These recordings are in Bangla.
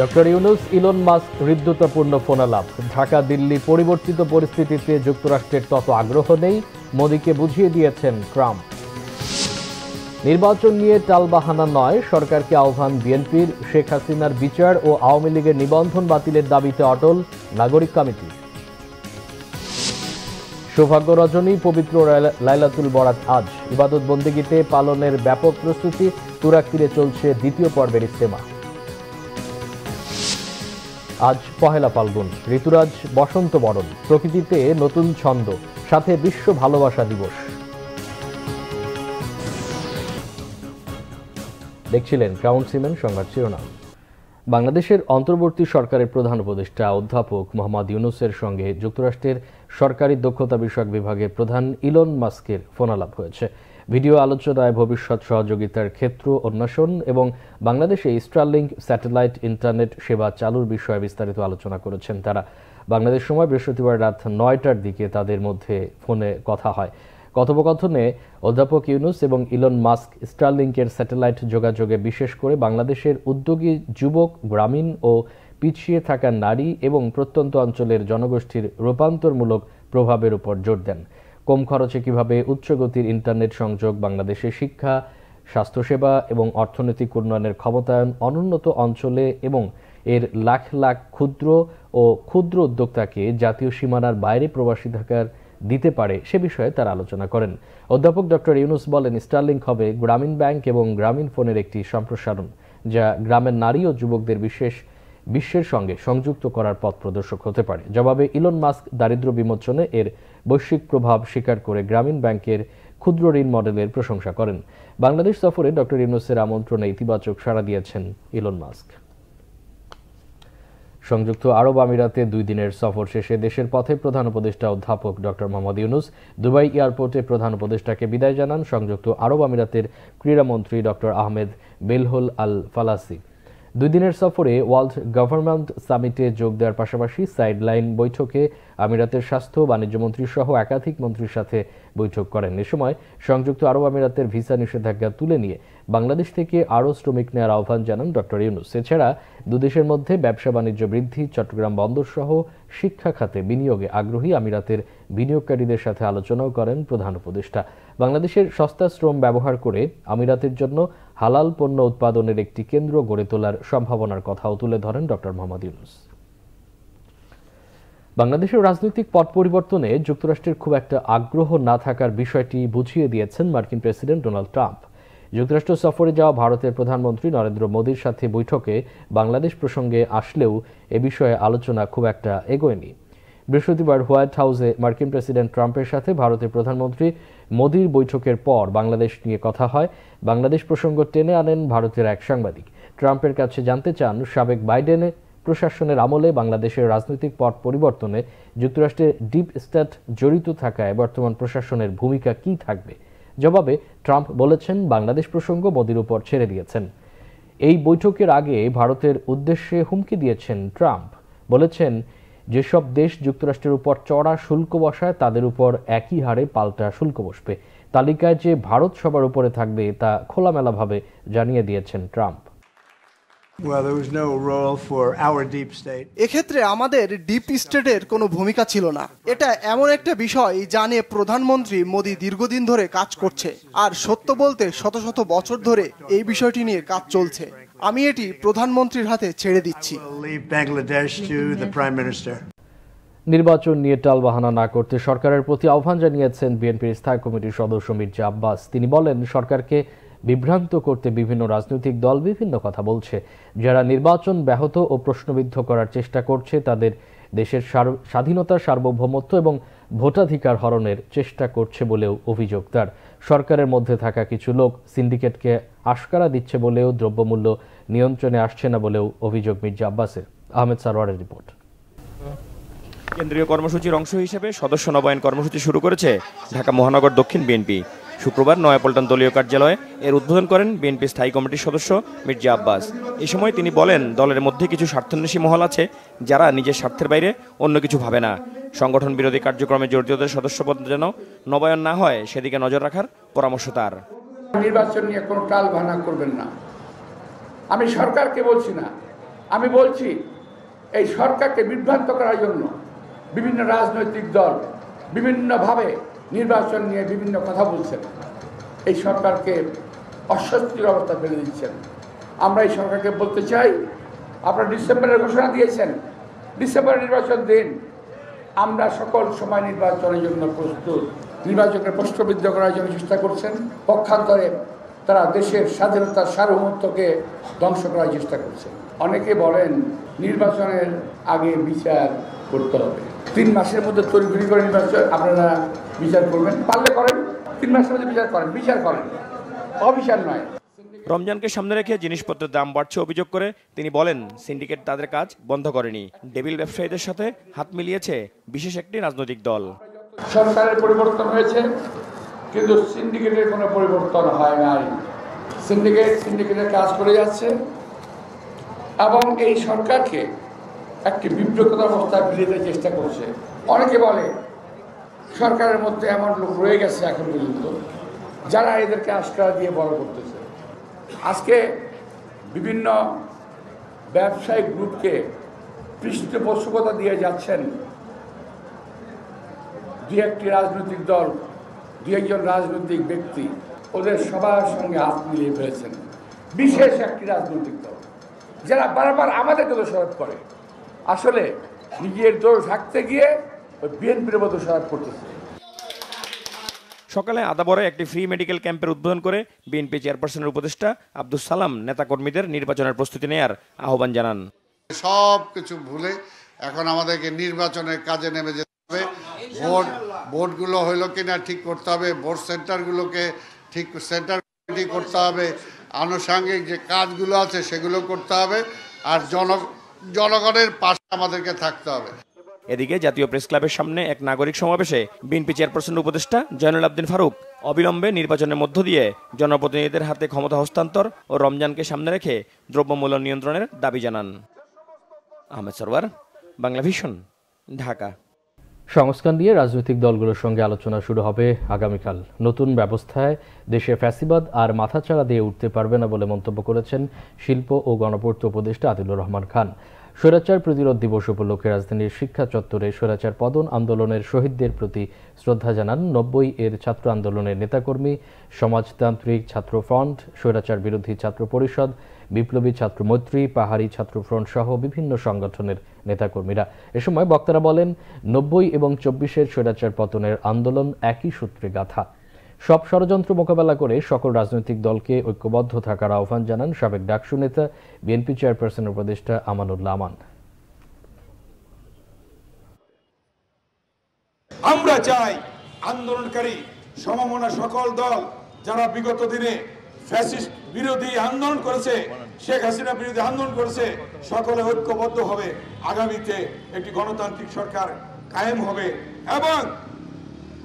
ডক্টর ইউনূস ইলন মাস্ক হৃদ্যতাপূর্ণ ফোনালাপ। ঢাকা দিল্লি পরিবর্তিত পরিস্থিতিতে যুক্তরাষ্ট্রের তত আগ্রহ নেই, মোদিকে বুঝিয়ে দিয়েছেন ট্রাম্প। নির্বাচন নিয়ে টালবাহানা নয়, সরকারকে আহ্বান বিএনপির। শেখ হাসিনার বিচার ও আওয়ামী লীগের নিবন্ধন বাতিলের দাবিতে অটল নাগরিক কমিটি। সৌভাগ্য রজনী, পবিত্র লাইলাতুল বরাত আজ। ইবাদত বন্দেগীতে পালনের ব্যাপক প্রস্তুতি। তুরাগ তীরে চলছে দ্বিতীয় পর্বের ইজতেমা। আজ পহেলা ফাল্গুন, ঋতুরাজ বসন্ত বরণ, প্রকৃতিতে নতুন ছন্দ, সাথে বিশ্ব ভালোবাসা দিবস। দেখছিলেন ক্রাউন সিমেন্ট সংবাদ শিরোনাম। বাংলাদেশের অন্তর্বর্তী সরকারের প্রধান উপদেষ্টা অধ্যাপক মোহাম্মদ ইউনূসের সঙ্গে যুক্তরাষ্ট্রের সরকারি দক্ষতা বিষয়ক বিভাগের প্রধান ইলন মাস্কের ফোনালাপ হয়েছে। ভিডিও আলোচনায় ভবিষ্যৎ সহযোগিতার ক্ষেত্র উন্মেষণ এবং বাংলাদেশে স্টারলিংক স্যাটেলাইট ইন্টারনেট সেবা চালুর বিষয়ে বিস্তারিত আলোচনা করেছেন তারা। বাংলাদেশ সময় বৃহস্পতিবার রাত ৯টার দিকে তাদের মধ্যে ফোনে কথা হয়। কথোপকথনে অধ্যাপক ইউনূস এবং ইলন মাস্ক স্টারলিংকের স্যাটেলাইট যোগাযোগে বিশেষ করে বাংলাদেশের উদ্যোগী যুবক, গ্রামীণ ও পিছিয়ে থাকা নারী এবং প্রত্যন্ত অঞ্চলের জনগোষ্ঠীর রূপান্তরমূলক প্রভাবের উপর জোর দেন। কম খরচে কিভাবে উচ্চগতির ইন্টারনেট সংযোগ বাংলাদেশের শিক্ষা, স্বাস্থ্যসেবা এবং অর্থনৈতিক উন্নয়নের ক্ষমতায়ন অনুন্নত অঞ্চলে এবং এর লাখ লাখ ক্ষুদ্র উদ্যোক্তাকে জাতীয় সীমানার বাইরে প্রবাসী থাকার দিতে পারে সে বিষয়ে তারা আলোচনা করেন। অধ্যাপক ডক্টর ইউনূস বলেন, স্টারলিংক হবে গ্রামীণ ব্যাংক এবং গ্রামীণ ফোনের একটি সম্প্রসারণ, যা গ্রামের নারী ও যুবকদের বিশ্বের সঙ্গে সংযুক্ত করার পথ প্রদর্শক হতে পারে। জবাবে ইলন মাস্ক দারিদ্র্য বিমোচনে এর বৈশ্বিক প্রভাব স্বীকার করে গ্রামীণ ব্যাংকের ক্ষুদ্র ঋণ মডেলের প্রশংসা করেন। বাংলাদেশ সফরে ডক্টর ইউনূসের আমন্ত্রণে ইতিবাচক সাড়া দিয়েছেন ইলন মাস্ক। সংযুক্ত আরব আমিরাতে 2 দিনের সফর শেষে দেশের পথে প্রধান উপদেষ্টা অধ্যাপক ডক্টর মোহাম্মদ ইউনূস দুবাই এয়ারপোর্টে প্রধান উপদেষ্টাকে বিদায় জানান সংযুক্ত আরব আমিরাতের ক্রীড়ামন্ত্রী ডক্টর আহমেদ বেলহুল আল ফালাসি। 2 দিনের সফরে ওয়ার্ল্ড গভর্নমেন্ট সামিটে যোগ দেওয়ার পাশাপাশি সাইডলাইন বৈঠকে আমিরাতের স্বাস্থ্য বাণিজ্যমন্ত্রী সহ একাধিক মন্ত্রীর সাথে বৈঠক করেন। এ সময় সংযুক্ত আরব আমিরাতের ভিসা নিষেধাজ্ঞা তুলে নিয়ে বাংলাদেশ থেকে আরও শ্রমিক নেওয়ার আহ্বান জানান ডক্টর ইউনূস। এছাড়া দুদেশের মধ্যে ব্যবসা বাণিজ্য বৃদ্ধি, চট্টগ্রাম বন্দর সহ শিক্ষা খাতে বিনিয়োগে আগ্রহী আমিরাতের বিনিয়োগকারীদের সাথে আলোচনাও করেন প্রধান উপদেষ্টা। বাংলাদেশের সস্তা শ্রম ব্যবহার করে আমিরাতের জন্য হালাল পণ্য উৎপাদনের একটি কেন্দ্র গড়ে তোলার সম্ভাবনার কথাও তুলে ধরেন ডক্টর মোহাম্মদ ইউনূস। বাংলাদেশের রাজনৈতিক পট পরিবর্তনে যুক্তরাষ্ট্রের খুব একটা আগ্রহ না থাকার বিষয়টি বুঝিয়ে দিয়েছেন মার্কিন প্রেসিডেন্ট ডোনাল্ড ট্রাম্প। যুক্তরাষ্ট্র সফরে যাওয়া ভারতের প্রধানমন্ত্রী নরেন্দ্র মোদীর সাথে বৈঠকে বাংলাদেশ প্রসঙ্গে আসলেও এ বিষয়ে আলোচনা খুব একটা এগোয়নি। বৃহস্পতিবার হোয়াইট হাউসে মার্কিন প্রেসিডেন্ট ট্রাম্পের সাথে ভারতের প্রধানমন্ত্রী মোদীর বৈঠকের পর বাংলাদেশ নিয়ে কথা হয়। বাংলাদেশ প্রসঙ্গ টেনে আনেন ভারতের এক সাংবাদিক। ট্রাম্পের কাছে জানতে চান, সাবেক বাইডেন প্রশাসনের আমলে বাংলাদেশের রাজনৈতিক পট পরিবর্তনে যুক্তরাষ্ট্রের ডিপ স্টেট জড়িত থাকায় বর্তমান প্রশাসনের ভূমিকা কি থাকবে। জবাবে ট্রাম্প বলেছেন, বাংলাদেশ প্রসঙ্গ মোদির উপর ছেড়ে দিয়েছেন। এই বৈঠকের আগে ভারতের উদ্দেশ্যে হুমকি দিয়েছেন ট্রাম্প। বলেছেন, যেসব দেশ যুক্তরাষ্ট্রের উপর চড়া শুল্ক বসায় তাদের উপর একই হারে পাল্টা শুল্ক বসবে। তালিকায় যে ভারত সবার উপরে থাকবে তা খোলামেলাভাবে জানিয়ে দিয়েছেন ট্রাম্প। এক্ষেত্রে আমাদের ডিপ স্টেটের কোনো ভূমিকা ছিল না। এটা এমন একটা বিষয় যা নিয়ে প্রধানমন্ত্রী মোদী দীর্ঘদিন ধরে কাজ করছে, আর সত্য বলতে শত শত বছর ধরে এই বিষয়টি নিয়ে কাজ চলছে। আমি এটি প্রধানমন্ত্রীর হাতে ছেড়ে দিচ্ছি। নির্বাচন নিয়ে টালবাহানা না করতে সরকারের প্রতি আহ্বান জানিয়েছেন বিএনপির স্থায়ী কমিটির সদস্য মির্জা আব্বাস। তিনি বলেন, সরকারকে বিভ্রান্ত করতে বিভিন্ন রাজনৈতিক দল বিভিন্ন কথা বলছে। যারা নির্বাচন ব্যাহত ও প্রশ্নবিদ্ধ করার চেষ্টা করছে তাদের দেশের স্বাধীনতা, সার্বভৌমত্ব এবং ভোটাধিকার হরণের চেষ্টা করছে বলেও অভিযোগ তার। সরকারের মধ্যে থাকা কিছু লোক সিন্ডিকেটকে আশকারা দিচ্ছে বলেও দ্রব্যমূল্য নিয়ন্ত্রণে আসছে না বলেও অভিযোগ মির্জা আব্বাসের। আহমেদ সারোয়ারের রিপোর্ট। কেন্দ্রীয় কর্মসূচির অংশ হিসেবে সদস্য নবায়ন কর্মসূচি শুরু করেছে ঢাকা মহানগর দক্ষিণ বিএনপি। শুক্রবার নয়াপল্টন দলীয় কার্যালয়ে এর উদ্বোধন করেন বিএনপি স্থায়ী কমিটির সদস্য মির্জা আব্বাস। এই সময় তিনি বলেন, দলের মধ্যে কিছু স্বার্থান্বেষী মহল আছে যারা নিজের স্বার্থের বাইরে অন্য কিছু ভাবে না। সংগঠন বিরোধী কার্যক্রমে জড়িতদের সদস্যপদ যেন নবায়ন না হয় সেদিকে নজর রাখার পরামর্শ তার। নির্বাচন নিয়ে কোনো টালবাহানা করবেন না। আমি সরকারকে বলছি না, আমি বলছি এই সরকারকে বিভ্রান্ত করার জন্য বিভিন্ন রাজনৈতিক দল বিভিন্নভাবে নির্বাচন নিয়ে বিভিন্ন কথা বলছেন, এই সরকারকে অস্বস্তির অবস্থা ফেলে দিচ্ছেন। আমরা এই সরকারকে বলতে চাই, আপনারা ডিসেম্বরের ঘোষণা দিয়েছেন, ডিসেম্বরের নির্বাচন দিন। আমরা সকল সময় নির্বাচনের জন্য প্রস্তুত। নির্বাচনকে প্রশ্নবিদ্ধ করার জন্য চেষ্টা করছেন, পক্ষান্তরে তারা দেশের স্বাধীনতার সার্বভৌমত্বকে ধ্বংস করার চেষ্টা করছে। অনেকে বলেন নির্বাচনের আগে বিচার করতে হবে, 3 মাসের মধ্যে তড়িঘড়ি করে নির্বাচন আপনারা বিচার করবেন, পারলে করেন, 3 মাসের মধ্যে বিচার করেন, অবিচার নয়। রমজানকে সামনে রেখে জিনিসপত্রের দাম বাড়ছে অভিযোগ করে তিনি বলেন, সিন্ডিকেট তাদের কাজ বন্ধ করেনি, টেবিল ব্যবসায়ীদের সাথে হাত মিলিয়েছে বিশেষ একটি রাজনৈতিক দল। সরকারের পরিবর্তন হয়েছে, কিন্তু সিন্ডিকেটের কোনো পরিবর্তন হয় নাই। সিন্ডিকেটের কাজ করে যাচ্ছে এবং এই সরকারকে একটি বিব্রত অবস্থায় ফিরিয়ে দিতে চেষ্টা করছে। অনেকে বলে সরকারের মধ্যে এমন লোক রয়ে গেছে এখন পর্যন্ত যারা এদেরকে আশ্রয় দিয়ে বড় করতেছে। আজকে বিভিন্ন ব্যবসায়িক গ্রুপকে পৃষ্ঠপোষকতা দিয়ে যাচ্ছেন 2-1টি রাজনৈতিক দল, 2-1জন রাজনৈতিক ব্যক্তি, ওদের সবার সঙ্গে হাত মিলিয়ে ফেলেছেন বিশেষ একটি রাজনৈতিক দল, যারা বারবার আমাদেরকে দোষারোপ করে, আসলে নিজের দোষ ঢাকতে গিয়ে ওই বিএনপির মতো দোষারোপ করতেছে। সকালে আদাবরে একটি ফ্রি মেডিকেল ক্যাম্পের উদ্বোধন করে বিএনপি চেয়ারপারসনের উপদেষ্টা আব্দুস সালাম নেতাকর্মীদের নির্বাচনের প্রস্তুতি নেয়ার আহ্বান জানান। সব কিছু ভুলে এখন আমাদেরকে নির্বাচনের কাজে নেমে যেতে হবে। ভোটগুলো হইলো কিনা ঠিক করতে হবে, ভোট সেন্টারগুলোকে ঠিক করতে হবে, আনুষঙ্গিক যে কাজগুলো আছে সেগুলো করতে হবে, আর জনগণের পাশে আমাদেরকে থাকতে হবে। এদিকে জাতীয় প্রেস ক্লাবের সামনে এক নাগরিক সমাবেশে বিএনপি চেয়ারপারসন উপদেষ্টা জয়নুল আবদিন ফারুক অবিলম্বে নির্বাচনের মধ্য দিয়ে জনপ্রতিনিধিদের হাতে ক্ষমতা হস্তান্তর ও রমজানকে সামনে রেখে দ্রব্যমূল্য নিয়ন্ত্রণের দাবি জানান। আহমেদ সরওয়ার, বাংলা ভিশন, ঢাকা। সংস্কার নিয়ে রাজনৈতিক দলগুলোর সঙ্গে আলোচনা শুরু হবে আগামীকাল। নতুন ব্যবস্থায় দেশে ফ্যাসিবাদ আর মাথাচাড়া দিয়ে উঠতে পারবে না বলে মন্তব্য করেছেন শিল্প ও গণপূর্ত উপদেষ্টা আদিলুর রহমান খান। স্বৈরাচার প্রতিরোধ দিবস উপলক্ষে রাজধানীর শিক্ষা চত্বরে স্বৈরাচার পতন আন্দোলনের শহীদদের প্রতি শ্রদ্ধা জানান 90-এর ছাত্র আন্দোলনের নেতাকর্মী, সমাজতান্ত্রিক ছাত্র ফ্রন্ট, স্বৈরাচার বিরোধী ছাত্র পরিষদ, বিপ্লবী ছাত্র মৈত্রী, পাহাড়ি ছাত্র ফ্রন্ট সহ বিভিন্ন সংগঠনের নেতাকর্মীরা। এ সময় বক্তারা বলেন, 90 এবং 24-এর স্বৈরাচার পতনের আন্দোলন একই সূত্রে গাঁথা। সব ষড়যন্ত্র মোকাবেলা করে সকল রাজনৈতিক দলকে ঐক্যবদ্ধ থাকার আহ্বান জানান সাবেক ডাকসু নেতা বিএনপি চেয়ারপারসনের উপদেষ্টা আমানুল্লাহ আমান। আমরা চাই আন্দোলনকারী সমমনা সকল দল যারা বিগত দিনে ফ্যাসিস্ট বিরোধী আন্দোলন করেছে, শেখ হাসিনা বিরোধী আন্দোলন করেছে, সকলে ঐক্যবদ্ধ হবে। আগামীতে একটি গণতান্ত্রিক সরকার কায়েম হবে এবং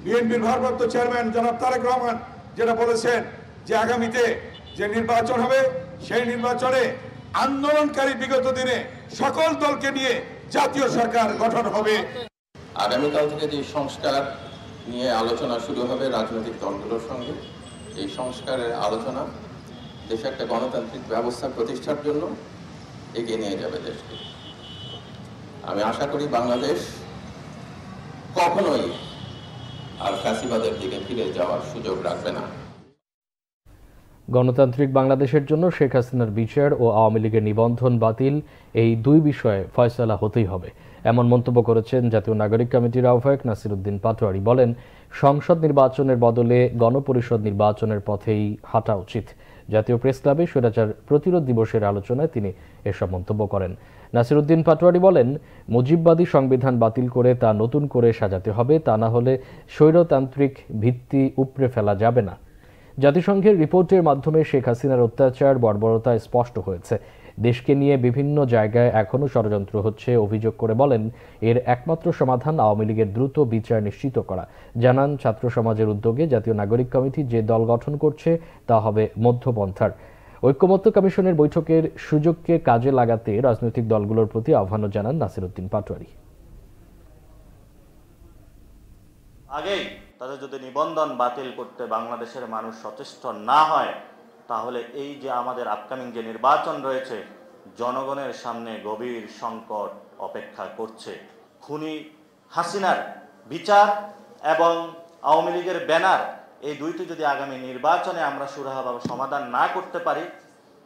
বিএনপির ভারপ্রাপ্ত চেয়ারম্যান জনাব তারেক রহমান যেটা বলেছেন যে আগামীতে যে নির্বাচন হবে সেই নির্বাচনে আন্দোলনকারী বিগত দিনে সকল দলকে নিয়ে জাতীয় সরকার গঠন হবে। আগামীকাল থেকে যে সংস্কার নিয়ে আলোচনা শুরু হবে রাজনৈতিক দলগুলোর সঙ্গে, এই সংস্কারের আলোচনা দেশে একটা গণতান্ত্রিক ব্যবস্থা প্রতিষ্ঠার জন্য এগিয়ে নিয়ে যাবে দেশকে। আমি আশা করি বাংলাদেশ কখনোই আর ফ্যাসিবাদের দিকে ফিরে যাওয়ার সুযোগ রাখবে না। গণতান্ত্রিক বাংলাদেশের জন্য শেখ হাসিনার বিচার ও আওয়ামী লীগের নিবন্ধন বাতিল, এই দুই বিষয়ে ফয়সালা হতেই হবে, এমন মন্তব্য করেছেন জাতীয় নাগরিক কমিটির আহ্বায়ক নাসির উদ্দিন পাটোয়ারি। বলেন, সংসদ নির্বাচনের বদলে গণপরিষদ নির্বাচনের পথেই হাঁটা উচিত। জাতীয় প্রেস ক্লাবে স্বৈরাচার প্রতিরোধ দিবসের আলোচনায় তিনি এসব মন্তব্য করেন। নাসির উদ্দিন পাটোয়ারি বলেন, মুজিববাদী সংবিধান বাতিল করে তা নতুন করে সাজাতে হবে, তা না হলে স্বৈরতান্ত্রিক ভিত্তি উপড়ে ফেলা যাবে না। জাতিসংঘের রিপোর্টের মাধ্যমে শেখ হাসিনার অত্যাচার বর্বরতা স্পষ্ট হয়েছে। দেশকে নিয়ে বিভিন্ন জায়গায় এখনও ষড়যন্ত্র হচ্ছে অভিযোগ করে বলেন, এর একমাত্র সমাধান আওয়ামী লীগের দ্রুত বিচার নিশ্চিত করা। জানান, ছাত্র সমাজের উদ্যোগে জাতীয় নাগরিক কমিটি যে দল গঠন করছে তা হবে মধ্যপন্থার। ঐক্যমত্য কমিশনের বৈঠকের সুযোগকে কাজে লাগাতে রাজনৈতিক দলগুলোর প্রতি আহ্বানও জানান নাসির উদ্দিন পাটোয়ারি। আগেই তাদের যদি নিবন্ধন বাতিল করতে বাংলাদেশের মানুষ সচেষ্ট না হয়, তাহলে এই যে আমাদের আপকামিং যে নির্বাচন রয়েছে জনগণের সামনে গভীর সংকট অপেক্ষা করছে। খুনি হাসিনার বিচার এবং আওয়ামী লীগের ব্যানার, এই দুইটি যদি আগামী নির্বাচনে আমরা সুরাহাভাবে সমাধান না করতে পারি,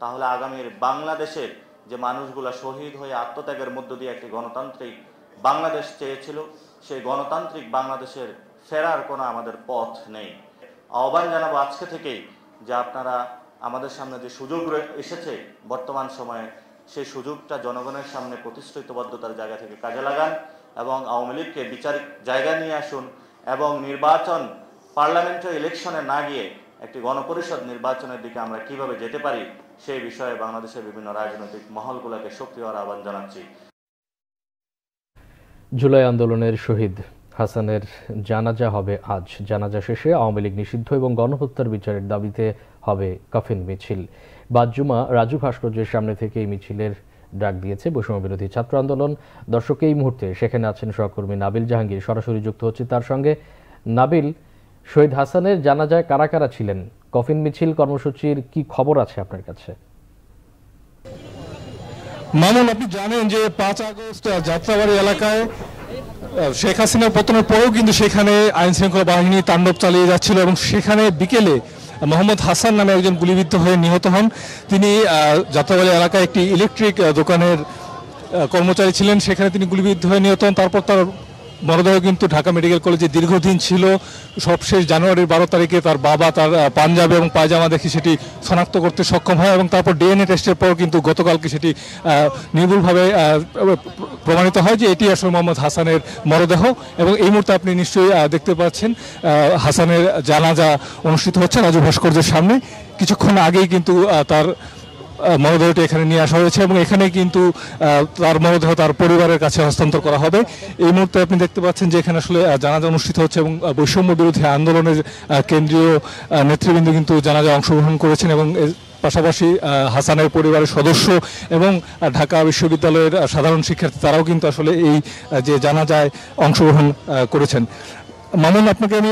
তাহলে আগামীর বাংলাদেশের যে মানুষগুলা শহীদ হয়ে আত্মত্যাগের মধ্য দিয়ে একটি গণতান্ত্রিক বাংলাদেশ চেয়েছিল, সেই গণতান্ত্রিক বাংলাদেশের ফেরার কোনো আমাদের পথ নেই। আহ্বান জানাবো আজকে থেকেই যে আপনারা আমাদের সামনে যে সুযোগ এসেছে বর্তমান সময়ে, সেই সুযোগটা জনগণের সামনে প্রতিশ্রুতিবদ্ধতার জায়গা থেকে কাজে লাগান এবং আওয়ামী লীগকে বিচারিক জায়গায় নিয়ে আসুন এবং নির্বাচন পার্লামেন্টারি ইলেকশনে না গিয়ে একটি গণপরিষদ নির্বাচনের দিকে আমরা কিভাবে যেতে পারি সেই বিষয়ে বাংলাদেশের বিভিন্ন রাজনৈতিক মহলগুলোকে সক্রিয় হওয়ার আহ্বান জানাচ্ছি। জুলাই আন্দোলনের শহীদ হাসানের জানাজা হবে আজ। জানাজা শেষে আওয়ামী লীগ নিষিদ্ধ এবং গণহত্যার বিচারের দাবিতে হবে কফিন মিছিল। বাদ-জুমা রাজু ভাস্কর্যের সামনে থেকে এই মিছিলের ডাক দিয়েছে বৈষম্য বিরোধী ছাত্র আন্দোলন। দর্শক, এই মুহূর্তে সেখানে আছেন সহকর্মী নাবিল জাহাঙ্গীর, সরাসরি যুক্ত হচ্ছে তার সঙ্গে। নাবিল, শহীদ হাসানের জানাজায় কারা কারা ছিলেন? কফিন মিছিল কর্মসূচির কি খবর আছে আপনার কাছে? মামুন, আপনি জানেন যে 5 আগস্ট যাত্রাবাড়ি এলাকায় শেখ হাসিনার পতনের পরেও কিন্তু সেখানে আইন শৃঙ্খলা বাহিনী তাণ্ডব চালিয়ে যাচ্ছিল এবং সেখানে বিকেলে মোহাম্মদ হাসান নামে একজন গুলিবিদ্ধ হয়ে নিহত হন। তিনি যাত্রাবাড়ি এলাকায় একটি ইলেকট্রিক দোকানের কর্মচারী ছিলেন, সেখানে তিনি গুলিবিদ্ধ হয়ে নিহত হন। তারপর তার মরদেহ কিন্তু ঢাকা মেডিকেল কলেজে দীর্ঘদিন ছিল। সবশেষ জানুয়ারির 12 তারিখে তার বাবা তার পাঞ্জাবি এবং পায়জামা দেখে সেটি শনাক্ত করতে সক্ষম হয় এবং তারপর ডিএনএ টেস্টের পর কিন্তু গতকালকে সেটি নির্ভুলভাবে প্রমাণিত হয় যে এটি আসলে মোহাম্মদ হাসানের মরদেহ। এবং এই মুহূর্তে আপনি নিশ্চয়ই দেখতে পাচ্ছেন হাসানের জানাজা অনুষ্ঠিত হচ্ছে রাজু ভাস্কর্যের সামনে। কিছুক্ষণ আগেই কিন্তু তার মরদেহটি এখানে নিয়ে আসা হয়েছে এবং এখানে কিন্তু তার মরদেহ তার পরিবারের কাছে হস্তান্তর করা হবে। এই মুহূর্তে আপনি দেখতে পাচ্ছেন যে এখানে আসলে জানাজা অনুষ্ঠিত হচ্ছে এবং বৈষম্য বিরোধী আন্দোলনের কেন্দ্রীয় নেতৃবৃন্দ কিন্তু জানাজা অংশগ্রহণ করেছেন এবং পাশাপাশি হাসানের পরিবারের সদস্য এবং ঢাকা বিশ্ববিদ্যালয়ের সাধারণ শিক্ষার্থী তারাও কিন্তু আসলে এই যে জানাজায় অংশগ্রহণ করেছেন। মামুন, আপনাকে আমি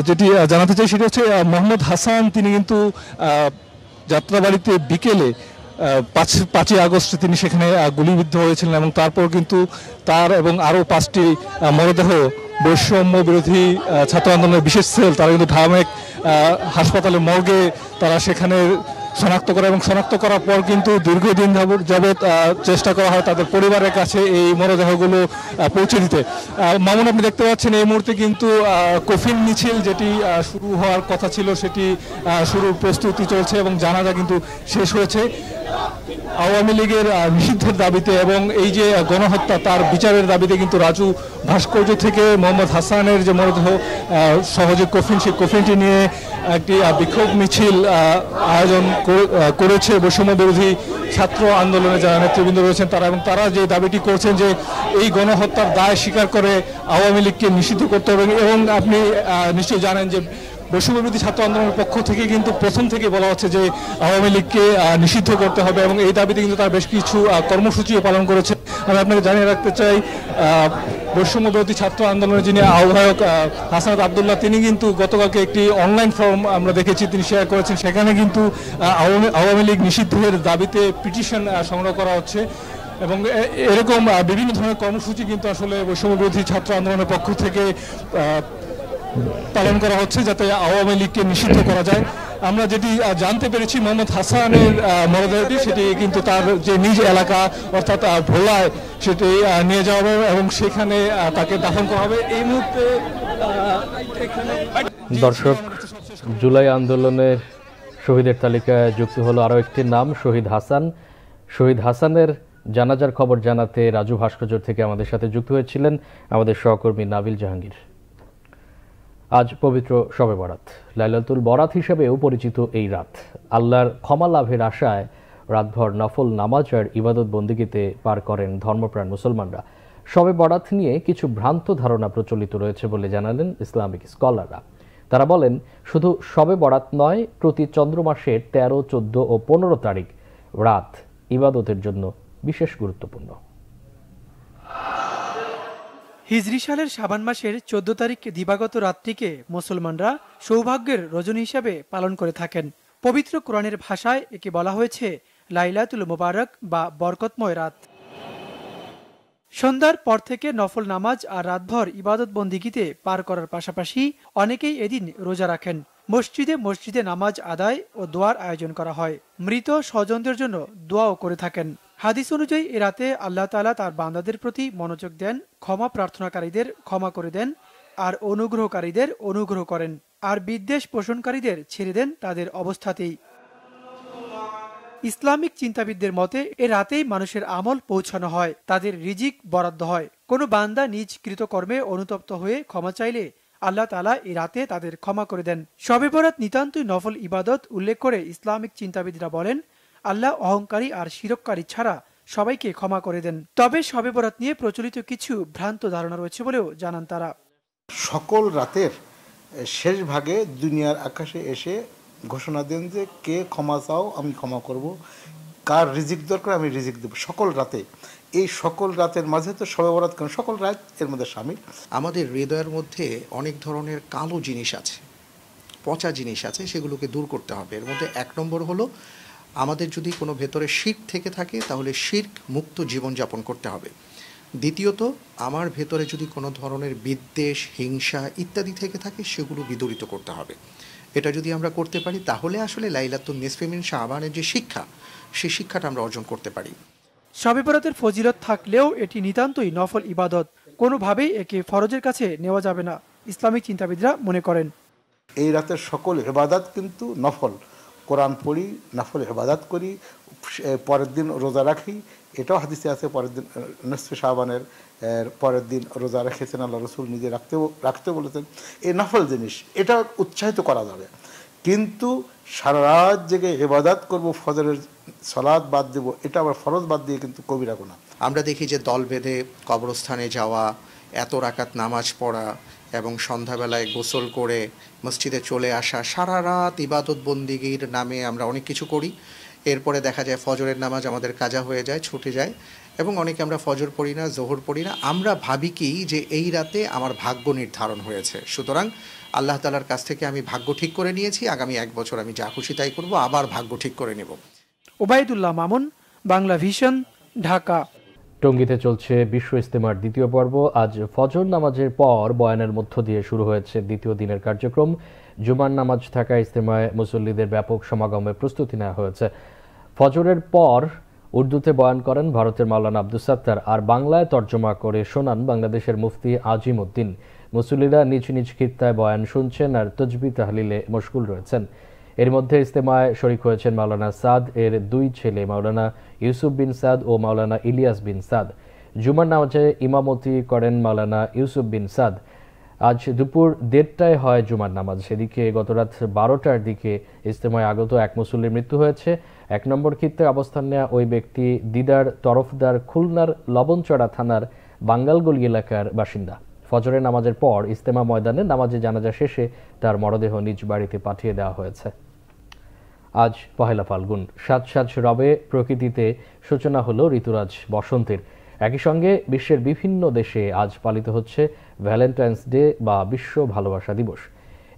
যেটি জানাতে চাই সেটি হচ্ছে মোহাম্মদ হাসান তিনি কিন্তু যাত্রাবাড়িতে বিকেলে 5ই আগস্ট তিনি সেখানে গুলিবিদ্ধ হয়েছিলেন এবং তারপর কিন্তু তার এবং আরও 5টি মরদেহ বৈষম্য বিরোধী ছাত্র আন্দোলনের বিশেষ সেল তারা কিন্তু ঢামেক হাসপাতালে মর্গে তারা সেখানে শনাক্ত করে এবং শনাক্ত করার পর কিন্তু দীর্ঘদিন যাবৎ চেষ্টা করা হয় তাদের পরিবারের কাছে এই মরদেহগুলো পৌঁছে দিতে। মামুন, আপনি দেখতে পাচ্ছেন এই মুহূর্তে কিন্তু কফিন মিছিল যেটি শুরু হওয়ার কথা ছিল সেটি শুরুর প্রস্তুতি চলছে এবং জানাজা কিন্তু শেষ হয়েছে। আওয়ামী লীগের নিষিদ্ধের দাবিতে এবং এই যে গণহত্যা তার বিচারের দাবিতে কিন্তু রাজু ভাস্কর্য থেকে মোহাম্মদ হাসানের যে মরদেহ সহজে কফিন, সেই কফিনটি নিয়ে একটি বিক্ষোভ মিছিল আয়োজন করেছে বৈষম্য বিরোধী ছাত্র আন্দোলনে যারা নেতৃবৃন্দ রয়েছেন তারা। এবং তারা যে দাবিটি করছেন যে এই গণহত্যার দায় স্বীকার করে আওয়ামী লীগকে নিষিদ্ধ করতে হবে। এবং আপনি নিশ্চয়ই জানেন যে বৈষম্য বিরোধী ছাত্র আন্দোলনের পক্ষ থেকে কিন্তু প্রথম থেকে বলা হচ্ছে যে আওয়ামী লীগকে নিষিদ্ধ করতে হবে এবং এই দাবিতে কিন্তু তারা বেশ কিছু কর্মসূচিও পালন করেছে। আমি আপনাকে জানিয়ে রাখতে চাই বৈষম্য বিরোধী ছাত্র আন্দোলনের যিনি আহ্বায়ক হাসানাত আবদুল্লাহ তিনি কিন্তু গতকালকে একটি অনলাইন ফর্ম আমরা দেখেছি তিনি শেয়ার করেছেন, সেখানে কিন্তু আওয়ামী লীগ নিষিদ্ধের দাবিতে পিটিশন সংগ্রহ করা হচ্ছে এবং এরকম বিভিন্ন ধরনের কর্মসূচি কিন্তু আসলে বৈষম্য বিরোধী ছাত্র আন্দোলনের পক্ষ থেকে পালন করা হচ্ছে যাতে আওয়ামী লীগকে নিষিদ্ধ করা যায়। আমরা যেটি জানতে পেরেছি মোহাম্মদ হাসানের মরদেহটি সেটি কিন্তু তার যে নিজ এলাকা অর্থাৎ ভোলায় সেটি নিয়ে যাওয়া হবে এবং সেখানে তাকে দাফন করা হবে। এই মুহূর্তে দর্শক, জুলাই আন্দোলনের শহীদের তালিকায় যুক্ত হলো আরও একটি নাম, শহীদ হাসান। শহীদ হাসানের জানাজার খবর জানাতে রাজু ভাস্কর্য থেকে আমাদের সাথে যুক্ত হয়েছিলেন আমাদের সহকর্মী নাবিল জাহাঙ্গীর। আজ পবিত্র শবে বরাত, লাইলাতুল বরাত হিসেবেও পরিচিত এই রাত। আল্লাহর ক্ষমা লাভের আশায় রাতভর নফল নামাজ আর ইবাদত বন্দিগিতে পার করেন ধর্মপ্রাণ মুসলমানরা। শবে বরাত নিয়ে কিছু ভ্রান্ত ধারণা প্রচলিত রয়েছে বলে জানালেন ইসলামিক স্কলাররা। তারা বলেন, শুধু শবে বরাত নয়, প্রতি চন্দ্র মাসের 13, 14 ও 15 তারিখ রাত ইবাদতের জন্য বিশেষ গুরুত্বপূর্ণ। হিজরি সালের শাবান মাসের 14 তারিখ দিবাগত রাতটিকে মুসলমানরা সৌভাগ্যের রজনী হিসাবে পালন করে থাকেন। পবিত্র কোরআনের ভাষায় একে বলা হয়েছে লাইলাতুল মুবারক বা বরকতময় রাত। সন্ধ্যার পর থেকে নফল নামাজ আর রাতভর ইবাদত বন্দিগিতে পার করার পাশাপাশি অনেকেই এদিন রোজা রাখেন। মসজিদে মসজিদে নামাজ আদায় ও দোয়ার আয়োজন করা হয়। মৃত স্বজনদের জন্য দোয়াও করে থাকেন। হাদিস অনুযায়ী এ রাতে আল্লাহ তাআলা তার বান্দাদের প্রতি মনোযোগ দেন, ক্ষমা প্রার্থনাকারীদের ক্ষমা করে দেন আর অনুগ্রহকারীদের অনুগ্রহ করেন, আর বিদ্বেষ পোষণকারীদের ছেড়ে দেন তাদের অবস্থাতেই। ইসলামিক চিন্তাবিদদের মতে এ রাতেই মানুষের আমল পৌঁছানো হয়, তাদের রিজিক বরাদ্দ হয়। কোনো বান্দা নিজ কৃতকর্মে অনুতপ্ত হয়ে ক্ষমা চাইলে আল্লাহ তাআলা এই রাতে তাদের ক্ষমা করে দেন। শবে বরাত নিতান্তই নফল ইবাদত উল্লেখ করে ইসলামিক চিন্তাবিদরা বলেন, আল্লাহ অহংকারী আর শিরককারী ছাড়া সবাইকে ক্ষমা করে দেন। তবে শবে বরাত নিয়ে প্রচলিত কিছু ভ্রান্ত ধারণা রয়েছে বলেও জানান তারা। সকল রাতের শেষ ভাগে দুনিয়ার আকাশে এসে ঘোষণা দেন যে কে ক্ষমা চাও আমি ক্ষমা করব, কার রিজিক দরকার আমি রিজিক দেব। সকল রাতে, এই সকল রাতের মাঝে তো শবে বরাত কেন, সকল রাত এর মধ্যে শামিল। আমাদের হৃদয়ের মধ্যে অনেক ধরনের কালো জিনিস আছে, পচা জিনিস আছে, সেগুলোকে দূর করতে হবে। এর মধ্যে 1 নম্বর হলো আমাদের যদি কোনো ভেতরে শিরক থেকে থাকে তাহলে শিরক মুক্ত জীবনযাপন করতে হবে। দ্বিতীয়ত আমার ভেতরে যদি কোনো ধরনের বিদ্বেষ, হিংসা ইত্যাদি থেকে থাকে সেগুলো বিদূরিত করতে হবে। এটা যদি আমরা করতে পারি তাহলে আসলে লাইলাতুন নিসফি মিন শাবানের যে শিক্ষা, সেই শিক্ষাটা আমরা অর্জন করতে পারি। শবে বরাতের ফজিলত থাকলেও এটি নিতান্তই নফল ইবাদত, কোনোভাবেই একে ফরজের কাছে নেওয়া যাবে না, ইসলামিক চিন্তাবিদরা মনে করেন। এই রাতের সকল ইবাদত কিন্তু নফল, কোরআন পড়ি, নফল ইবাদত করি, পরের দিন রোজা রাখি, এটাও হাদিসে আছে। পরের দিন নিসফে শাবানের পরের দিন রোজা রেখেছেন আল্লাহ রসুল, নিজে রাখতে বলেছেন। এই নফল জিনিস এটা উৎসাহিত করা যাবে, কিন্তু সারা রাত জেগে ইবাদত করব, ফজরের সালাত বাদ দেব, এটা আবার ফরজ বাদ দিয়ে কিন্তু কবিরা গুনাহ। আমরা দেখি যে দল বেঁধে কবরস্থানে যাওয়া, এত রাকাত নামাজ পড়া এবং সন্ধ্যাবেলায় গোসল করে মসজিদে চলে আসা, সারা রাত ইবাদত বন্দিগির নামে আমরা অনেক কিছু করি। এরপরে দেখা যায় ফজরের নামাজ আমাদের কাজা হয়ে যায়, ছুটে যায়, এবং অনেকে আমরা ফজর পড়ি না, জোহর পড়ি না। আমরা ভাবি কি যে এই রাতে আমার ভাগ্য নির্ধারণ হয়েছে, সুতরাং আল্লাহ তাআলার কাছ থেকে আমি ভাগ্য ঠিক করে নিয়েছি, আগামী 1 বছর আমি যা খুশি তাই করব, আবার ভাগ্য ঠিক করে নেব। ওবায়দুল্লাহ মামুন, বাংলা ভিশন, ঢাকা। টঙ্গীতে চলছে বিশ্ব ইজতেমার দ্বিতীয় পর্ব। আজ ফজর নামাজের পর বয়ানের মধ্য দিয়ে শুরু হয়েছে দ্বিতীয় দিনের কার্যক্রম। জুমার নামাজ থাকা ইজতেমায় মুসল্লিদের ব্যাপক সমাগমে প্রস্তুতি নেওয়া হয়েছে। ফজরের পর উর্দুতে বয়ান করেন ভারতের মাওলানা আব্দুস সাত্তার, আর বাংলায় তর্জমা করে শোনান বাংলাদেশের মুফতি আজিম উদ্দিন। মুসল্লিরা নিজ নিজ খিত্তায় বয়ান শুনছেন আর তজবিহ তাহলিলে মশগুল রয়েছেন। এর মধ্যে ইজতেমায় শরীক হয়েছেন মাওলানা সাদ এর 2 ছেলে মাওলানা ইউসুফ বিন সাদ ও মাওলানা ইলিয়াস বিন সাদ। জুমার নামাজে ইমামতি করেন মাওলানা ইউসুফ বিন সাদ। আজ দুপুর 1:30টায় হয় জুমার নামাজ। সেদিকে গতরাত 12টার দিকে ইজতেমায় আগত এক মুসল্লির মৃত্যু হয়েছে। 1 নম্বর খিত্তায় অবস্থান নেওয়া ওই ব্যক্তি দিদার তরফদার, খুলনার লবণচড়া থানার বাঙ্গালগলি এলাকার বাসিন্দা। ফজরের নামাজের পর ইজতেমা ময়দানে নামাজে জানাজা শেষে তার মরদেহ নিজ বাড়িতে পাঠিয়ে দেওয়া হয়েছে। আজ পহেলা ফাল্গুন, সাজ সাজ রবে প্রকৃতিতে সূচনা হলো ঋতুরাজ বসন্তের। একই সঙ্গে বিশ্বের বিভিন্ন দেশে আজ পালিত হচ্ছে ভ্যালেন্টাইন্স ডে বা বিশ্ব ভালোবাসা দিবস।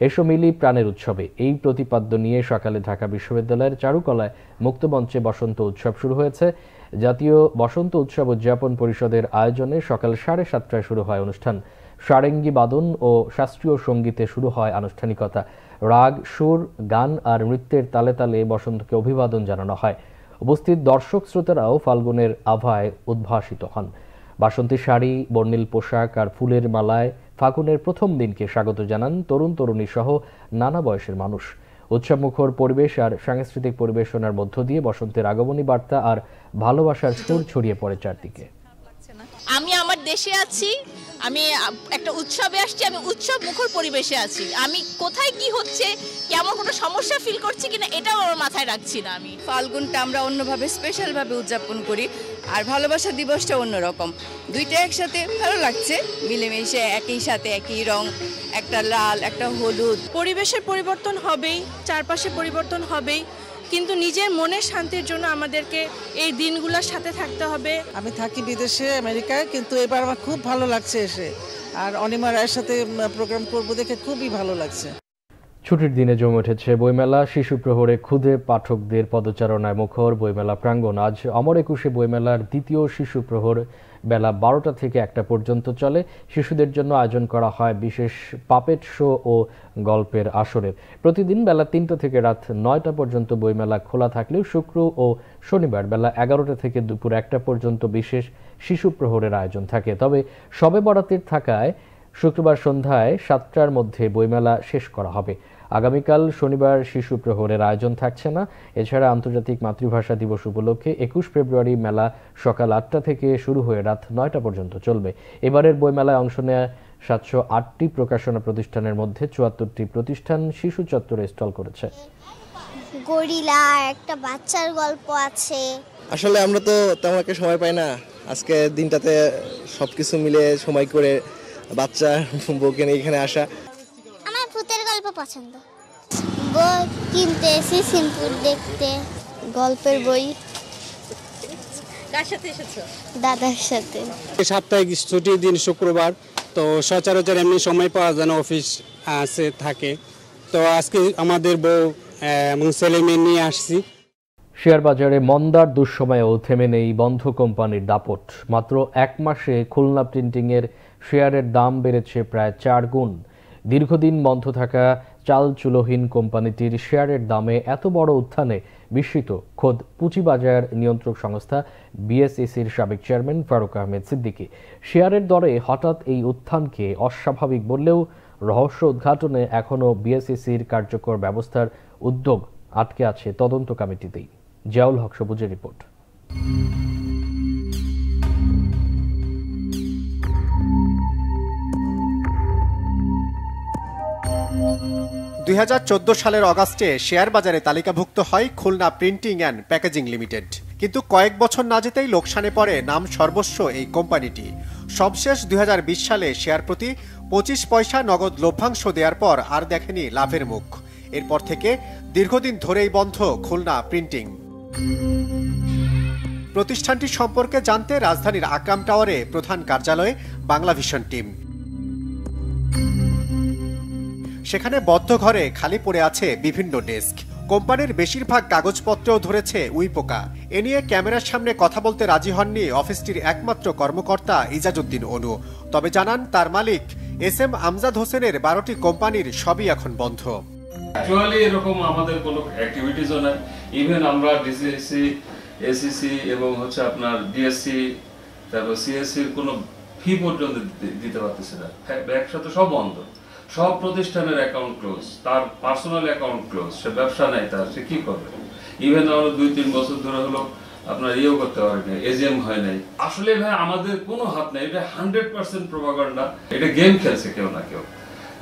এসো মিলি প্রাণের উৎসবে, এই প্রতিপাদ্য নিয়ে সকালে ঢাকা বিশ্ববিদ্যালয়ের চারুকলায় মুক্তমঞ্চে বসন্ত উৎসব শুরু হয়েছে। জাতীয় বসন্ত উৎসব উদযাপন পরিষদের আয়োজনে সকাল 7:30টায় শুরু হয় অনুষ্ঠান। সারেঙ্গি বাদন ও শাস্ত্রীয় সঙ্গীতে শুরু হয় আনুষ্ঠানিকতা। রাগ, সুর, গান আর নৃত্যের তালে তালে বসন্তকে অভিবাদন জানানো হয়। উপস্থিত দর্শক শ্রোতারাও ফাল্গুনের আভায় উদ্ভাসিত হন। বাসন্তী শাড়ি, বর্ণিল পোশাক আর ফুলের মালায় ফাল্গুনের প্রথম দিনকে স্বাগত জানান তরুণ তরুণী সহ নানা বয়সের মানুষ। উৎসবমুখর পরিবেশ আর সাংস্কৃতিক পরিবেশনার মধ্য দিয়ে বসন্তের আগমনী বার্তা আর ভালোবাসার সুর ছড়িয়ে পড়ে চারদিকে। আমি আমার দেশে আছি, আমি একটা উৎসবে আসছি, আমি উৎসব মুখর পরিবেশে আছি। আমি কোথায় কি হচ্ছে, কেমন কোনো সমস্যা ফিল করছি কিনা এটাও আমার মাথায় রাখছি না। আমি ফাল্গুনটা আমরা অন্যভাবে স্পেশালভাবে উদযাপন করি, আর ভালোবাসা দিবসটা অন্যরকম। দুইটা একসাথে ভালো লাগছে, মিলেমিশে একই সাথে একই রং, একটা লাল একটা হলুদ। পরিবেশের পরিবর্তন হবেই, চারপাশে পরিবর্তন হবেই, কিন্তু নিজের মনের শান্তির জন্য আমাদেরকে এই দিনগুলোর সাথে থাকতে হবে। আমি থাকি বিদেশে, আমেরিকায়, কিন্তু এবার আমার খুব ভালো লাগছে এসে, আর অনিমা রায়ের সাথে প্রোগ্রাম করব দেখে খুবই ভালো লাগছে। ছুটির দিনে জমে উঠেছে বইমেলা। শিশু প্রহরে ক্ষুদে পাঠকদের পদচারণায় মুখর বইমেলা প্রাঙ্গণ। আজ অমর একুশে বইমেলার দ্বিতীয় শিশু প্রহর বেলা 12টা থেকে 1টা পর্যন্ত চলে। শিশুদের জন্য আয়োজন করা হয় বিশেষ পাপেট শো ও গল্পের আসরের। প্রতিদিন বেলা 3টা থেকে রাত 9টা পর্যন্ত বইমেলা খোলা থাকলেও শুক্র ও শনিবার বেলা 11টা থেকে দুপুর 1টা পর্যন্ত বিশেষ শিশু প্রহরের আয়োজন থাকে। তবে শবে বরাতের থাকায় শুক্রবার সন্ধ্যায় 7টার মধ্যে বইমেলা শেষ করা হবে। আগামীকাল শনিবার শিশু প্রহরের আয়োজন থাকছে না। এছাড়া আন্তর্জাতিক মাতৃভাষা দিবস উপলক্ষে 21 ফেব্রুয়ারি মেলা সকাল 8টা থেকে শুরু হয়ে রাত 9টা পর্যন্ত চলবে। এবারের বইমেলায় অংশ নেয় 708টি প্রকাশনা প্রতিষ্ঠানের মধ্যে 74টি প্রতিষ্ঠান শিশু চত্বরে স্টল করেছে। গরিলা, একটা বাচ্চার গল্প আছে। আসলে আমরা তো তেমন একটা সময় পাই না। আজকে দিনটাতে সবকিছু মিলে সময় করে বাচ্চা বউকে নিয়ে এখানে আসা। আমার ভূতের গল্প পছন্দ। বই কিনতে এসেছি সিম্পল দেখতে। গল্পের বই। কার সাথে এসেছো? দাদার সাথে। সাপ্তাহিক ছুটির দিন শুক্রবার, তো সচরাচর এমনি সময় পাওয়া যায় না, অফিস আছে থাকে। তো আজকে আমাদের বউ এবং ছেলে মেয়ে নিয়ে আসছি। শেয়ার বাজারে মন্দার দুঃসময়েও থেমে নেই বন্ধ কোম্পানির দাপট। মাত্র 1 মাসে খুলনা প্রিন্টিংয়ের শেয়ারের দাম বেড়েছে প্রায় 4 গুণ। দীর্ঘদিন বন্ধ থাকা চালচুলোহীন কোম্পানিটির শেয়ারের দামে এত বড় উত্থানে বিস্মিত খোদ পুঁজিবাজার নিয়ন্ত্রক সংস্থা বিএসইসির সাবেক চেয়ারম্যান ফারুক আহমেদ সিদ্দিকী। শেয়ারের দরে হঠাৎ এই উত্থানকে অস্বাভাবিক বললেও রহস্য উদ্ঘাটনে এখনও বিএসইসির কার্যকর ব্যবস্থার উদ্যোগ আটকে আছে তদন্ত কমিটিতেই। জিয়াউল হক সবুজের রিপোর্ট। 2014 সালের অগাস্টে শেয়ার বাজারে তালিকাভুক্ত হয় Khulna printing and packaging limited. কিন্তু কয়েক বছর না যেতেই লোকসানে পড়ে নাম সর্বস্ব এই কোম্পানিটি। সবশেষ 2020 সালে শেয়ার প্রতি 25 পয়সা নগদ লভ্যাংশ দেওয়ার পর আর দেখেনি লাভের মুখ। এরপর থেকে দীর্ঘদিন ধরেই বন্ধ খুলনা প্রিন্টিং। প্রতিষ্ঠানটি সম্পর্কে জানতে রাজধানীর আকরাম টাওয়ারে প্রধান কার্যালয়ে বাংলাভিশন টিম। সেখানে বদ্ধ ঘরে খালি পড়ে আছে বিভিন্ন ডেস্ক। কোম্পানির বেশিরভাগ কাগজপত্রও ধরেছে উইপোকা। এ নিয়ে ক্যামেরার সামনে কথা বলতে রাজি হননি অফিসটির একমাত্র কর্মকর্তা ইজাজউদ্দিন অনু। তবে জানান তার মালিক এসএম আমজাদ হোসেনের 12টি কোম্পানির সবই এখন বন্ধ। অ্যাকচুয়ালি এরকম আমাদের কোনো অ্যাক্টিভিটিসও নাই। ইভেন আমরা ডিসিএসসি, এসিসি এবং আপনার ডিএসসি, তারপর সিএসসির কোনো ফি পর্যন্ত দিতে পারতেছে না। ব্যবসা তো সব বন্ধ, সব প্রতিষ্ঠানের অ্যাকাউন্ট ক্লোজ, তার পার্সোনাল অ্যাকাউন্ট ক্লোজ। সে ব্যবসা নাই, তার সে কি করবে? ইভেন আমরা 2-3 বছর ধরে হলো আপনার ইয়েও করতে পারি না, এজিএম হয় নাই। আসলে ভাই আমাদের কোনো হাত নাই, এটা 100% প্রপাগান্ডা। এটা গেম খেলছে কেউ না কেউ।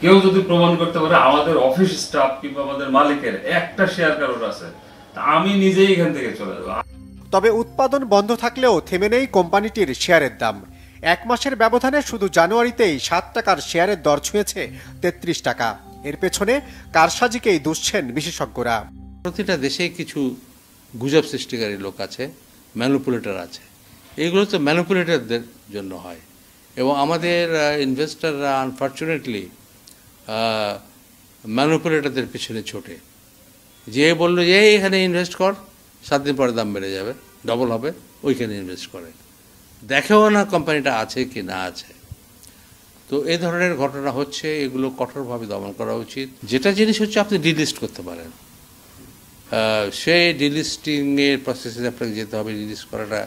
কেউ যদি প্রমাণ করতে পারে আমাদের অফিস স্টাফ কিংবা আমাদের মালিকের একটা শেয়ার কারোর আছে, আমি নিজেই এখান থেকে চলে যাবো। তবে উৎপাদন বন্ধ থাকলেও থেমে নেই কোম্পানিটির শেয়ারের দাম। 1 মাসের ব্যবধানে শুধু জানুয়ারিতেই 7 টাকার শেয়ারের দর ছুঁয়েছে 33 টাকা। এর পেছনে কারসাজিকেই দুষছেন বিশেষজ্ঞরা। প্রতিটা দেশে কিছু গুজব সৃষ্টিকারী লোক আছে, ম্যানিপুলেটর আছে। এগুলো তো ম্যানিপুলেটরদের জন্য হয় এবং আমাদের ইনভেস্টররা আনফর্চুনেটলি ম্যানিপুলেটরদের পিছনে ছোটে। যে বললো যে এখানে ইনভেস্ট কর, 7 দিন পরে দাম বেড়ে যাবে, ডবল হবে, ওইখানে ইনভেস্ট করে। দেখেও না কোম্পানিটা আছে কি না আছে। তো এই ধরনের ঘটনা হচ্ছে, এগুলো কঠোরভাবে দমন করা উচিত। যেটা জিনিস হচ্ছে আপনি ডিলিস্ট করতে পারেন, সেই ডিলিস্টিংয়ের প্রসেসে আপনাকে যেতে হবে। ডিলিস্ট করাটা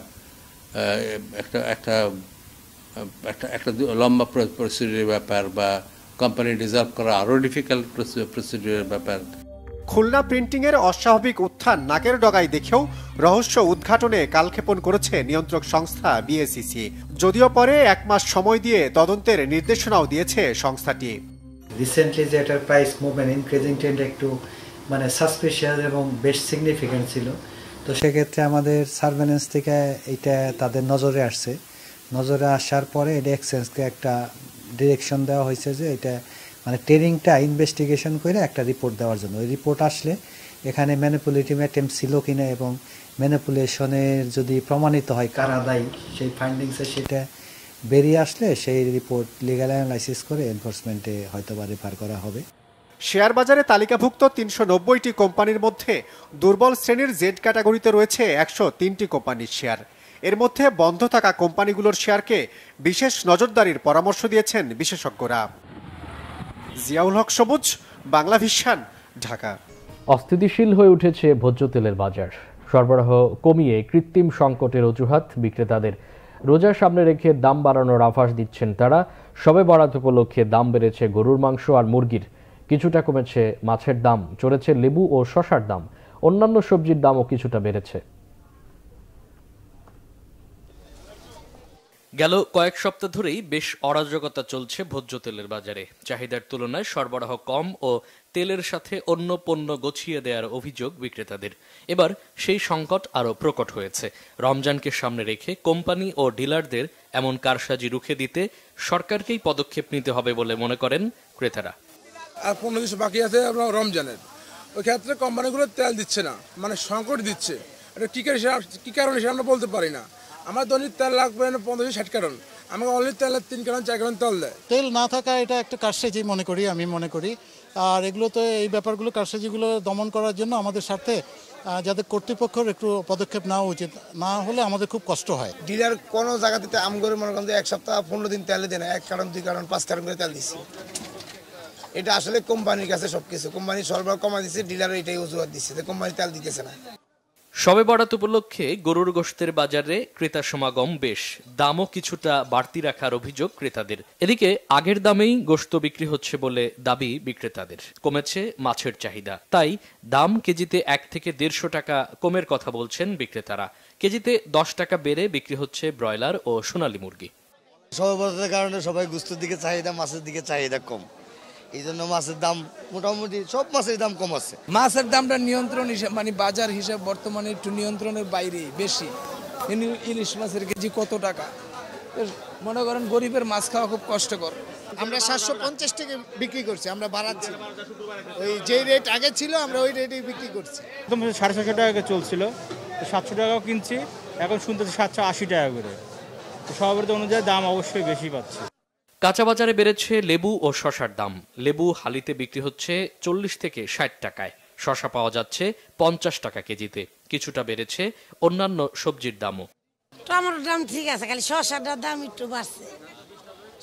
একটা লম্বা প্রসিডিউরের ব্যাপার, বা কোম্পানি ডিজলভ করা আরও ডিফিকাল্ট প্রসিডিউরের ব্যাপার। খুলনা প্রিন্টিংয়ের অস্বাভাবিক উত্থান নাকের ডগায় দেখেও রহস্য উদ্ঘাটনে কালক্ষেপণ করেছে নিয়ন্ত্রক সংস্থা বিএসইসি। যদিও পরে 1 মাস সময় দিয়ে তদন্তের নির্দেশনাও দিয়েছে সংস্থাটি। রিসেন্টলি যে এটার প্রাইস মুভমেন্ট ইনক্রিজিং ট্রেন্ড একটু সাসপিশিয়াস এবং বেশ সিগনিফিক্যান্ট ছিল। তো সেক্ষেত্রে আমাদের সার্ভেলেন্স থেকে এটা তাদের নজরে আসছে। নজরে আসার পরে এটা এক্সচেঞ্জকে একটা ডিরেকশন দেওয়া হয়েছে যে এটা ট্রেনিংটা ইনভেস্টিগেশন করে একটা রিপোর্ট দেওয়ার জন্য। ওই রিপোর্ট আসলে এখানে ম্যানিপুলেটিভ অ্যাটেম্প ছিল কিনা এবং ম্যানিপুলেশনের যদি প্রমাণিত হয় কারা দায়ী, সেই ফাইন্ডিংসে সেটা বেরিয়ে আসলে সেই রিপোর্ট লিগ্যাল অ্যানালাইসিস করে এনফোর্সমেন্টে হয়তো বা রেফার করা হবে। শেয়ার বাজারে তালিকাভুক্ত ৩৯০টি কোম্পানির মধ্যে দুর্বল শ্রেণীর জেড ক্যাটাগরিতে রয়েছে ১০৩টি কোম্পানির শেয়ার। এর মধ্যে বন্ধ থাকা কোম্পানিগুলোর শেয়ারকে বিশেষ নজরদারির পরামর্শ দিয়েছেন বিশেষজ্ঞরা। জিয়াউল হক সবুজ, বাংলা ভিশন, ঢাকা। অস্থিতিশীল হয়ে উঠেছে ভোজ্য তেলের বাজার। সরবরাহ কমিয়ে কৃত্রিম সংকটের অজুহাত বিক্রেতাদের। রোজার সামনে রেখে দাম বাড়ানোর আভাস দিচ্ছেন তারা। শবে বরাত উপলক্ষে দাম বেড়েছে গরুর মাংস আর মুরগির, কিছুটা কমেছে মাছের দাম, চড়েছে লেবু ও শসার দাম, অন্যান্য সবজির দামও কিছুটা বেড়েছে। গেল কয়েক সপ্তাহ ধরেই বেশ অরাজকতা চলছে ভোজ্য তেলের বাজারে। চাহিদার তুলনায় সরবরাহ কম ও তেলের সাথে অন্য পণ্য গছিয়ে দেওয়ার অভিযোগ বিক্রেতাদের। এবার সেই সংকট আরও প্রকট হয়েছে। রমজানকে সামনে রেখে কোম্পানি ও ডিলারদের এমন কারসাজি রুখে দিতে সরকারকেই পদক্ষেপ নিতে হবে বলে মনে করেন ক্রেতারা। আর 15 দিন বাকি আছে রমজানের, ওই ক্ষেত্রে কোম্পানিগুলো তেল দিচ্ছে না, মানে সংকট দিচ্ছে। এটা কি কারণে সেটা আমরা বলতে পারি না। আমার দৈনিক তেল লাগবে 50-60 কারণ, আমাকে অনলি তেলের 3 কারণ 4 কারণ তেল দেয়। তেল না থাকা এটা একটা কারসাজি আমি মনে করি। আর এগুলো তো এই ব্যাপারগুলো কারসাজিগুলো দমন করার জন্য আমাদের স্বার্থে যাদের কর্তৃপক্ষের একটু পদক্ষেপ নেওয়া উচিত, না হলে আমাদের খুব কষ্ট হয়। ডিলার কোনো জায়গাতে আম করে মনে করেন 1 সপ্তাহ 15 দিন তেলে দেয় না, 1 কারণ 2 কারণ 5 কারণ করে তেল দিচ্ছে। এটা আসলে কোম্পানির কাছে সবকিছু, কোম্পানি সরবরাহ কমা দিচ্ছে, ডিলার এটাই অজুহাত দিচ্ছে যে কোম্পানি তেল দিতেছে না। শবে বরাত উপলক্ষে গরুর গোশতের বাজারে ক্রেতা সমাগম বেশ, দামও কিছুটা বাড়তি রাখার অভিযোগ ক্রেতাদের। এদিকে আগের দামেই গোশত বিক্রি হচ্ছে বলে দাবি বিক্রেতাদের। কমেছে মাছের চাহিদা, তাই দাম কেজিতে 1 থেকে 150 টাকা কমের কথা বলছেন বিক্রেতারা। কেজিতে 10 টাকা বেড়ে বিক্রি হচ্ছে ব্রয়লার ও সোনালী মুরগি। শবে বরাতের কারণে সবাই গোশতের দিকে চাহিদা, মাছের দিকে চাহিদা কম, এই জন্য মাছের দাম মোটামুটি সব মাছের দাম কম আছে। মাছের দামটা নিয়ন্ত্রণ হিসাব, মানে বাজার হিসাব বর্তমানে একটু নিয়ন্ত্রণের বাইরে বেশি। ইলিশ মাছের কেজি কত টাকা, মনে করেন গরিবের মাছ খাওয়া খুব কষ্টকর। আমরা 750 টাকা বিক্রি করছি, আমরা বাড়াচ্ছি, ওই যে রেট আগে ছিল আমরা ওই রেটেই বিক্রি করছি। 750 টাকা চলছিল, 700 টাকাও কিনছি, এখন শুনতেছি 780 টাকা করে। সবার অনুযায়ী দাম অবশ্যই বেশি পাচ্ছে। কাঁচা বাজারে বেড়েছে লেবু ও শসার দাম। লেবু হালিতে বিক্রি হচ্ছে 40 থেকে 60 টাকায়, শসা পাওয়া যাচ্ছে 50 টাকা কেজিতে। কিছুটা বেড়েছে অন্যান্য সবজির দামও। টমেটোর দাম ঠিক আছে, খালি শসার দাম একটু বাড়ছে।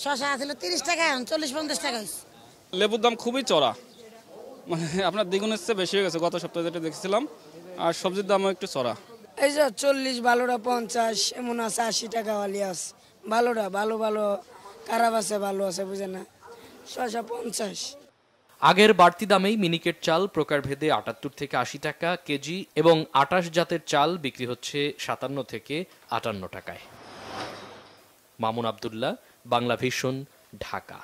শসা ছিল 30 টাকা, এখন 40-50 টাকা হয়েছে। লেবুর দাম খুবই চড়া, মানে আপনার দ্বিগুণের চেয়ে বেশি হয়ে গেছে গত সপ্তাহে যেটা দেখছিলাম। আর সবজির দামও একটু চড়া। এই যে 40, ভালোটা 50, এমন আছে 80 টাকা ওয়ালি আছে। ভালোটা ভালো খারাপ আছে, ভালো আছে, বুঝে না। শসা 50। আগের বাড়তি দামেই মিনিকেট চাল প্রকারভেদে 78 থেকে 80 টাকা কেজি এবং 28 জাতের চাল বিক্রি হচ্ছে 57 থেকে 58 টাকায়। মামুন আব্দুল্লাহ, বাংলা ভিশন, ঢাকা।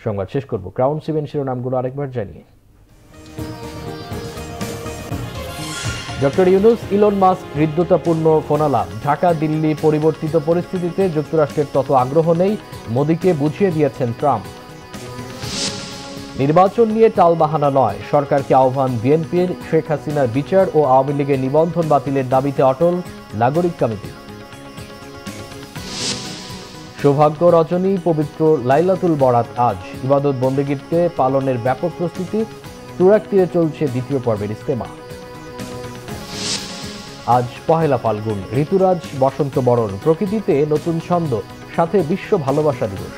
সংবাদ শেষ করব ক্রাউন সিমেন্ট শিরোনামগুলো আরেকবার জানিয়ে। ডক্টর ইউনুস ইলন মাস্ক হৃদ্যতাপূর্ণ ফোনালাপ। ঢাকা দিল্লি পরিবর্তিত পরিস্থিতিতে যুক্তরাষ্ট্রের তত আগ্রহ নেই, মোদিকে বুঝিয়ে দিয়েছেন ট্রাম্প। নির্বাচন নিয়ে টালবাহানা নয়, সরকারকে আহ্বান বিএনপির। শেখ হাসিনার বিচার ও আওয়ামী লীগের নিবন্ধন বাতিলের দাবিতে অটল নাগরিক কমিটি। সৌভাগ্য রজনী পবিত্র লাইলাতুল বরাত আজ। ইবাদত বন্দেগীতে পালনের ব্যাপক প্রস্তুতি। তুরাগ তীরে চলছে দ্বিতীয় পর্বের ইজতেমা। আজ পহেলা ফাল্গুন, ঋতুরাজ বসন্ত বরণ, প্রকৃতিতে নতুন ছন্দ, সাথে বিশ্ব ভালোবাসা দিবস।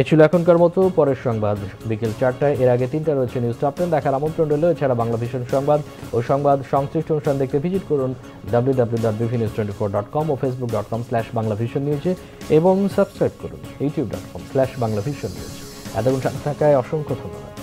এ ছিল এখনকার মতো। পরের সংবাদ বিকেল 4টায়, এর আগে 3টা রয়েছে নিউজ টপ 10 দেখার আমন্ত্রণ রইল। এছাড়া বাংলা ভিশন সংবাদ ও সংবাদ সংশ্লিষ্ট অনুষ্ঠান দেখতে ভিজিট করুন www.bvnews24.com ও facebook.com/banglavisionnews এবং সাবস্ক্রাইব করুন youtube.com/banglavisionnews। এতক্ষণ সাথে থাকায় অসংখ্য ধন্যবাদ।